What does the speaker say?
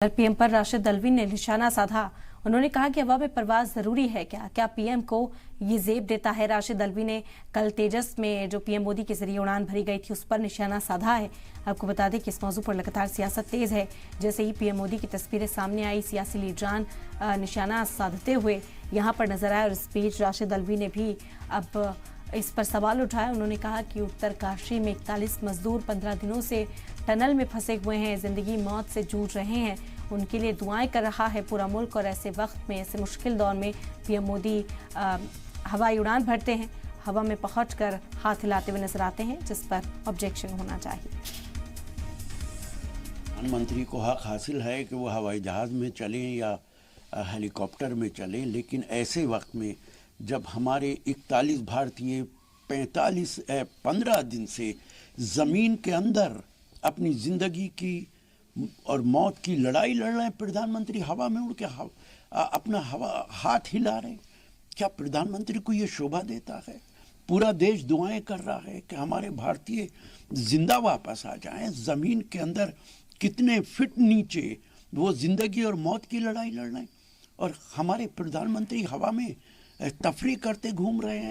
PM पर राशिद अल्वी ने निशाना साधा। उन्होंने कहा कि हवा में परवाज जरूरी है क्या पीएम को ये जेब देता है। राशिद अल्वी ने कल तेजस में जो पीएम मोदी के जरिए उड़ान भरी गई थी उस पर निशाना साधा है। आपको बता दें कि इस मौजू पर लगातार सियासत तेज है। जैसे ही पीएम मोदी की तस्वीरें सामने आई, सियासी लीडरान निशाना साधते हुए यहां पर नजर आए और इस बीच राशिद अल्वी ने भी अब इस पर सवाल उठाया। उन्होंने कहा कि उत्तरकाशी में 41 मजदूर 15 दिनों से टनल में फंसे हुए हैं, जिंदगी मौत से जूझ रहे हैं, उनके लिए दुआएं कर रहा है पूरा मुल्क। और ऐसे वक्त में, ऐसे मुश्किल दौर में पीएम मोदी हवाई उड़ान भरते हैं, हवा में पहुंचकर हाथ हिलाते हुए नजर आते हैं, जिस पर ऑब्जेक्शन होना चाहिए। प्रधानमंत्री को हक हासिल है कि वो हवाई जहाज में चलें या हेलीकॉप्टर में चलें, लेकिन ऐसे वक्त में जब हमारे 41 भारतीय 15 दिन से ज़मीन के अंदर अपनी ज़िंदगी की और मौत की लड़ाई लड़ रहे हैं, प्रधानमंत्री हवा में उड़ के अपना हाथ हिला रहे हैं। क्या प्रधानमंत्री को ये शोभा देता है? पूरा देश दुआएं कर रहा है कि हमारे भारतीय जिंदा वापस आ जाएं। ज़मीन के अंदर कितने फिट नीचे वो ज़िंदगी और मौत की लड़ाई लड़ रहे हैं और हमारे प्रधानमंत्री हवा में तफरीह करते घूम रहे हैं।